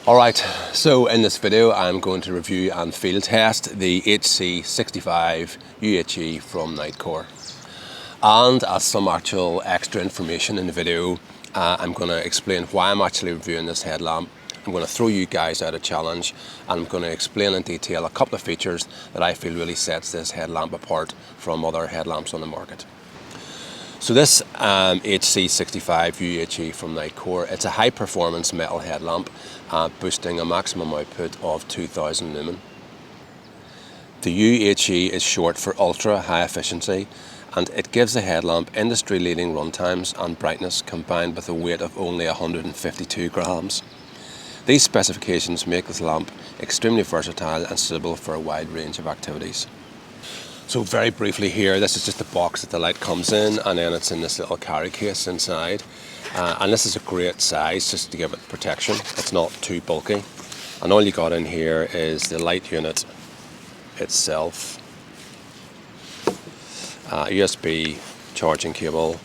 Alright, so in this video I'm going to review and field test the HC65 UHE from NITECORE. And as some actual extra information in the video, I'm going to explain why I'm actually reviewing this headlamp. I'm going to throw you guys out a challenge, and I'm going to explain in detail a couple of features that I feel really sets this headlamp apart from other headlamps on the market. So this HC65 UHE from NITECORE, it's a high performance metal headlamp boasting a maximum output of 2000 lumen. The UHE is short for ultra high efficiency, and it gives the headlamp industry leading runtimes and brightness combined with a weight of only 152 grams. These specifications make this lamp extremely versatile and suitable for a wide range of activities. So very briefly here, this is just the box that the light comes in, and then it's in this little carry case inside. And this is a great size just to give it protection. It's not too bulky. And all you got in here is the light unit itself, USB charging cable,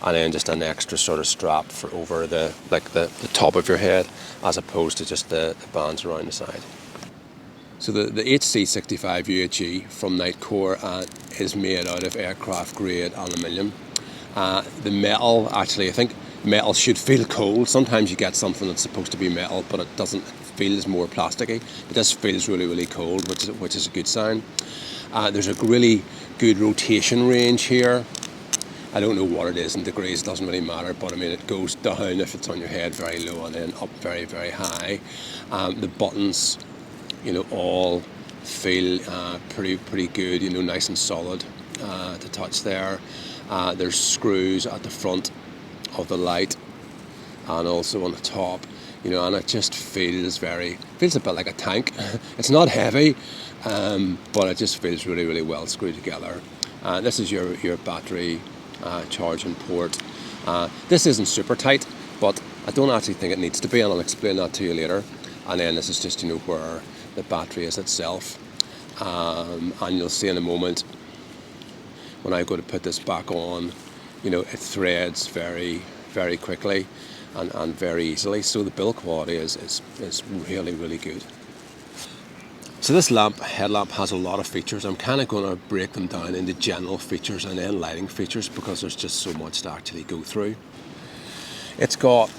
and then just an extra sort of strap for over the top of your head, as opposed to just the bands around the side. So the HC65 UHE from NITECORE is made out of aircraft grade aluminium. The metal, actually, I think metal should feel cold. Sometimes you get something that's supposed to be metal, but it doesn't. It feels more plasticky. But this feels really, really cold, which is a good sign. There's a really good rotation range here. I don't know what it is in degrees, it doesn't really matter, but I mean it goes down if it's on your head very low, and then up very, very high. The buttons, all feel pretty good, nice and solid to touch there. There's screws at the front of the light and also on the top, and it just feels a bit like a tank. It's not heavy, but it just feels really, really well screwed together. This is your battery charging port. This isn't super tight, but I don't actually think it needs to be, and I'll explain that to you later. And then this is just where the battery is itself, and you'll see in a moment when I go to put this back on, it threads very, very quickly and very easily. So the build quality is really, really good. So this headlamp has a lot of features. I'm kind of going to break them down into general features and then lighting features, because there's just so much to actually go through. It's got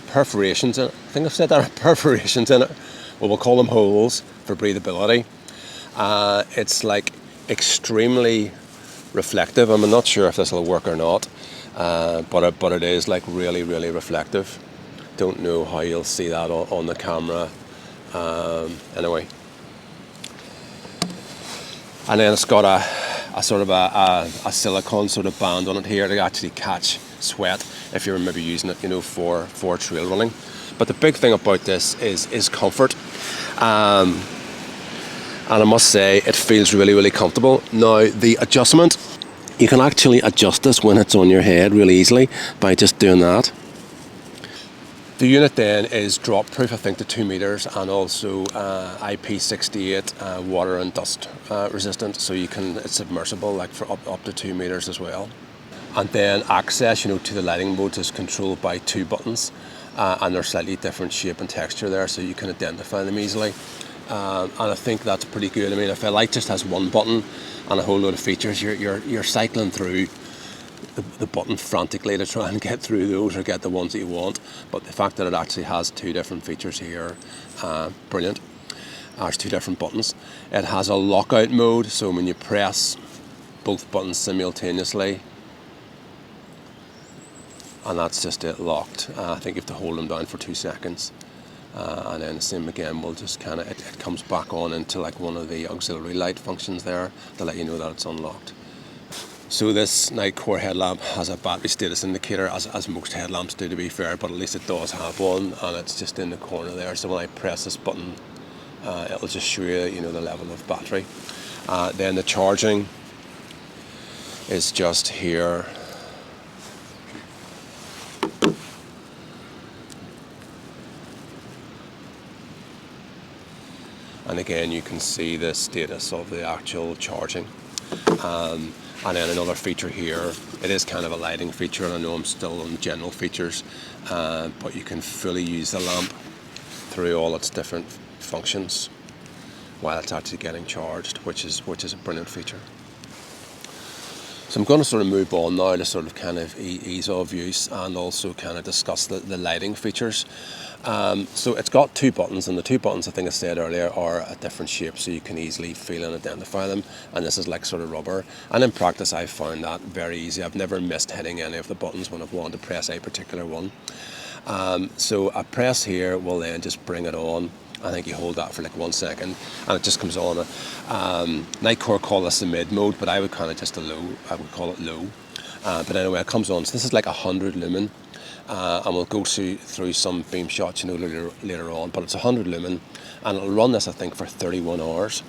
perforations in it. I think I've said that, perforations in it. Well, we'll call them holes for breathability. It's like extremely reflective. I'm not sure if this will work or not, but it is like really, really reflective. Don't know how you'll see that on the camera. Anyway. And then it's got a sort of a silicone sort of band on it here to actually catch sweat if you're maybe using it, for trail running. But the big thing about this is comfort. And I must say, it feels really, really comfortable. Now, the adjustment, you can actually adjust this when it's on your head really easily by just doing that. The unit then is drop proof, I think, to 2 meters, and also IP68 water and dust resistant, so it's submersible, like for up to 2 meters as well. And then access, to the lighting modes is controlled by 2 buttons, and they're slightly different shape and texture there, so you can identify them easily. And I think that's pretty good. I mean, if a light just has 1 button and a whole load of features, you're cycling through the button frantically to try and get through those or get the ones that you want. But the fact that it actually has 2 different features here, brilliant. There's 2 different buttons. It has a lockout mode, so when you press both buttons simultaneously, and that's just it locked. I think you have to hold them down for 2 seconds. And then the same again, will just it comes back on into like one of the auxiliary light functions there to let you know that it's unlocked. So this NITECORE headlamp has a battery status indicator, as most headlamps do, to be fair, but at least it does have one, and it's just in the corner there. So when I press this button, it'll just show you, the level of battery. Then the charging is just here. And again, you can see the status of the actual charging. And then another feature here, it is kind of a lighting feature, and I know I'm still on general features, but you can fully use the lamp through all its different functions while it's actually getting charged, which is a brilliant feature. So I'm going to sort of move on now to sort of kind of ease of use and also kind of discuss the lighting features. So it's got 2 buttons, and the 2 buttons, I think I said earlier, are a different shape, so you can easily feel and identify them, and this is like sort of rubber, and in practice I've found that very easy. I've never missed hitting any of the buttons when I've wanted to press a particular one. So a press here will then just bring it on. I think you hold that for like 1 second and it just comes on. NITECORE call this the mid mode, but I would kind of just a low, I would call it low. But anyway, it comes on. So this is like 100 lumen, and we'll go through some beam shots, later on, but it's 100 lumen, and it'll run this, I think, for 31 hours.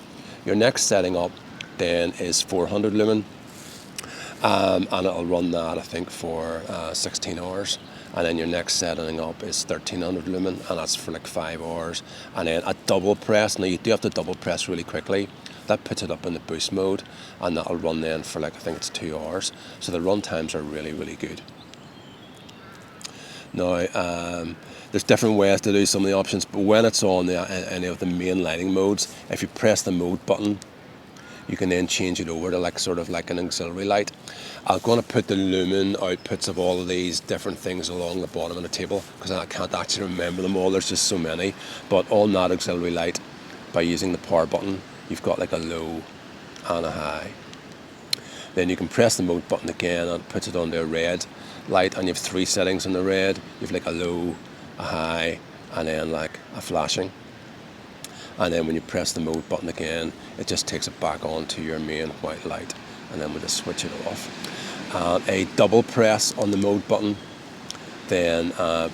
Your next setting up then is 400 lumen, and it'll run that, I think, for 16 hours. And then your next setting up is 1300 lumen, and that's for like 5 hours. And then a double press, now you do have to double press really quickly. That puts it up in the boost mode, and that'll run then for like, I think it's 2 hours. So the run times are really, really good. Now, there's different ways to do some of the options, but when it's on any of the main lighting modes, if you press the mode button, you can then change it over to like sort of like an auxiliary light. I'm going to put the lumen outputs of all of these different things along the bottom of the table because I can't actually remember them all, there's just so many. But on that auxiliary light, by using the power button, you've got like a low and a high. Then you can press the mode button again and it puts it onto a red light, and you have 3 settings in the red. You have like a low, a high, and then like a flashing. And then when you press the mode button again, it just takes it back on to your main white light, and then we'll just switch it off. A double press on the mode button then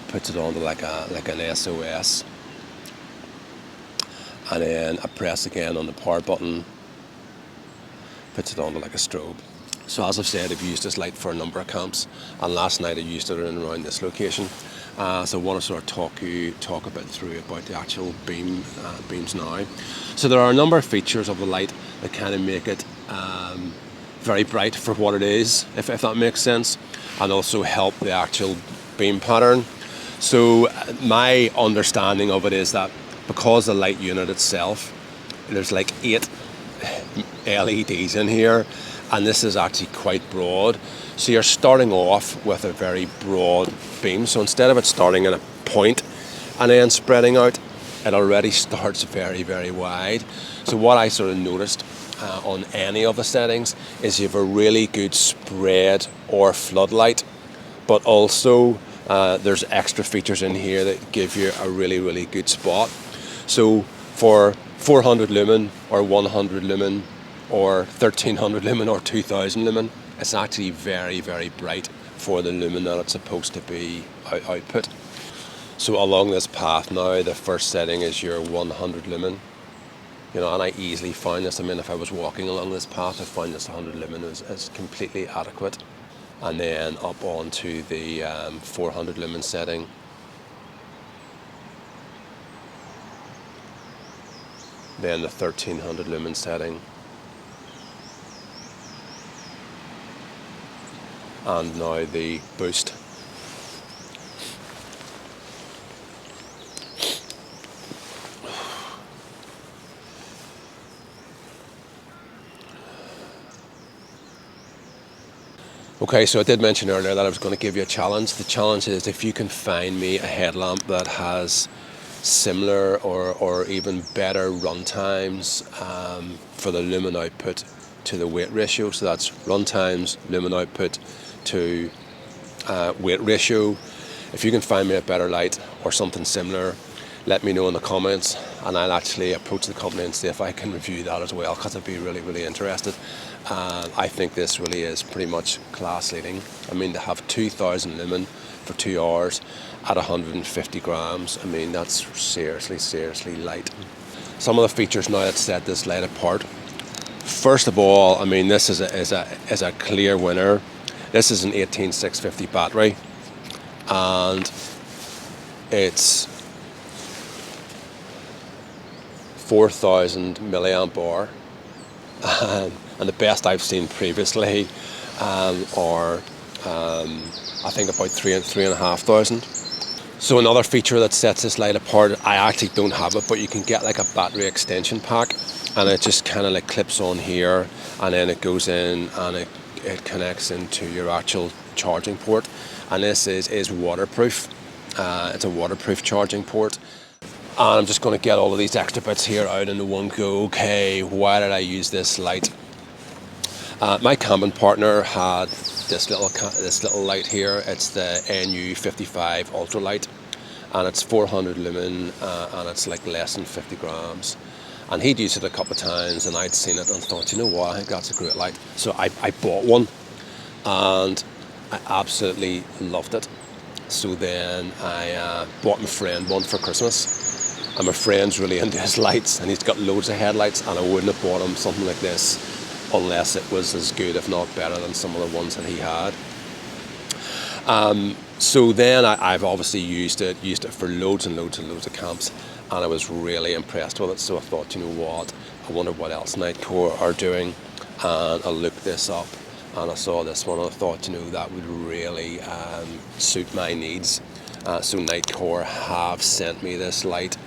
puts it onto like an SOS, and then a press again on the power button puts it onto like a strobe. So as I've said, I've used this light for a number of camps, and last night I used it in and around this location. So I want to sort of talk a bit through about the actual beams now. So there are a number of features of the light that kind of make it very bright for what it is, if that makes sense, and also help the actual beam pattern. So my understanding of it is that because the light unit itself, there's like 8 LEDs in here, and this is actually quite broad. So you're starting off with a very broad beam. So instead of it starting at a point and then spreading out, it already starts very, very wide. So what I sort of noticed on any of the settings is you have a really good spread or floodlight, but also there's extra features in here that give you a really, really good spot. So for 400 lumen or 100 lumen or 1300 lumen or 2000 lumen, it's actually very, very bright for the lumen that it's supposed to be output. So along this path now, the first setting is your 100 lumen. And I easily find this. I mean, if I was walking along this path, I find this 100 lumen is completely adequate. And then up onto the 400 lumen setting. Then the 1300 lumen setting. And now the boost. Okay, so I did mention earlier that I was going to give you a challenge. The challenge is if you can find me a headlamp that has similar or even better run times for the lumen output to the weight ratio. So that's run times, lumen output to weight ratio. If you can find me a better light or something similar, let me know in the comments, and I'll actually approach the company and see if I can review that as well, because I'd be really, really interested. I think this really is pretty much class leading. I mean, to have 2000 lumen for 2 hours at 150 grams, I mean, that's seriously, seriously light. Some of the features now that set this light apart. First of all, I mean, this is a clear winner. This is an 18650 battery, and it's 4000 milliamp hour, and the best I've seen previously are I think about 3,500. So another feature that sets this light apart, I actually don't have it, but you can get like a battery extension pack, and it just kind of like clips on here, and then it goes in and it connects into your actual charging port. And this is waterproof. It's a waterproof charging port. And I'm just going to get all of these extra bits here out into one go. Okay, why did I use this light? My camping partner had this little light here. It's the NU55 ultralight, and it's 400 lumen, and it's like less than 50 grams. And he'd used it a couple of times, and I'd seen it and thought, you know what, I think that's a great light. So I bought one, and I absolutely loved it. So then I bought my friend one for Christmas, and my friend's really into his lights, and he's got loads of headlights, and I wouldn't have bought him something like this unless it was as good, if not better, than some of the ones that he had. So then I've obviously used it for loads and loads and loads of camps, and I was really impressed with it. So I thought, you know what, I wonder what else NITECORE are doing, and I looked this up, and I saw this one, and I thought, you know, that would really suit my needs. So NITECORE have sent me this light.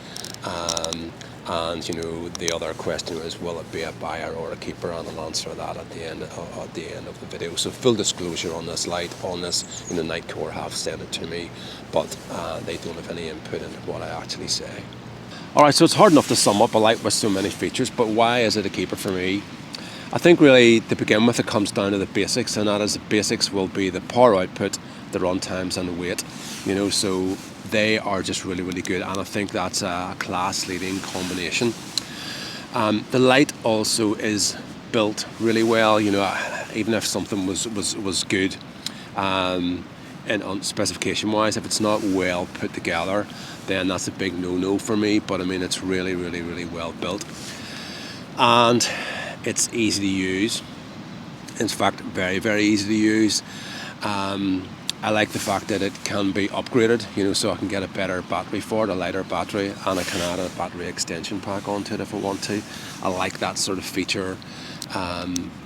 And you know, the other question is, will it be a buyer or a keeper? And I'll answer that at the end of the video. So full disclosure on this light, you know, NITECORE have sent it to me, but they don't have any input into what I actually say. All right, so it's hard enough to sum up a light with so many features, but why is it a keeper for me? I think really to begin with, it comes down to the basics, and that is the basics will be the power output, the run times, and the weight. You know, so they are just really, really good, and I think that's a class-leading combination. The light also is built really well. You know, even if something was good, and on specification-wise, if it's not well put together, then that's a big no-no for me. But I mean, it's really, really, really well built, and it's easy to use. In fact, very, very easy to use. I like the fact that it can be upgraded, you know, so I can get a better battery for it, a lighter battery, and I can add a battery extension pack onto it if I want to. I like that sort of feature,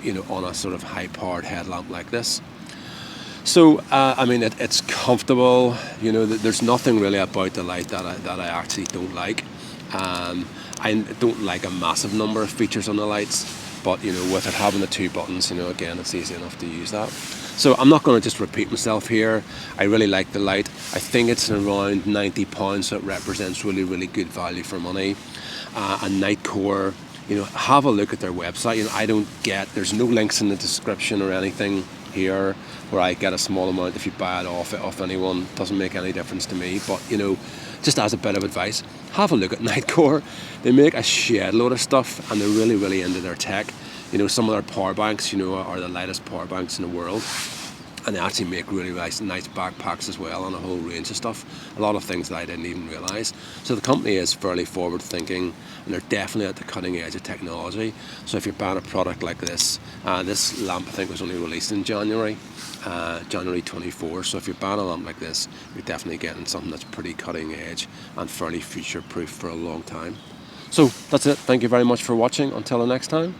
you know, on a sort of high-powered headlamp like this. So, I mean, it's comfortable. You know, there's nothing really about the light that I actually don't like. I don't like a massive number of features on the lights, but, you know, with it having the two buttons, you know, again, it's easy enough to use that. So I'm not going to just repeat myself here. I really like the light. I think it's around £90, so it represents really, really good value for money. And NITECORE, you know, have a look at their website. You know, there's no links in the description or anything here where I get a small amount if you buy it off anyone. Doesn't make any difference to me. But, you know, just as a bit of advice, have a look at NITECORE. They make a shed load of stuff, and they're really, really into their tech. You know, some of their power banks, you know, are the lightest power banks in the world. And they actually make really nice backpacks as well, and a whole range of stuff. A lot of things that I didn't even realise. So the company is fairly forward thinking, and they're definitely at the cutting edge of technology. So if you're buying a product like this lamp I think was only released in January 24. So if you're buying a lamp like this, you're definitely getting something that's pretty cutting edge and fairly future proof for a long time. So that's it. Thank you very much for watching. Until the next time.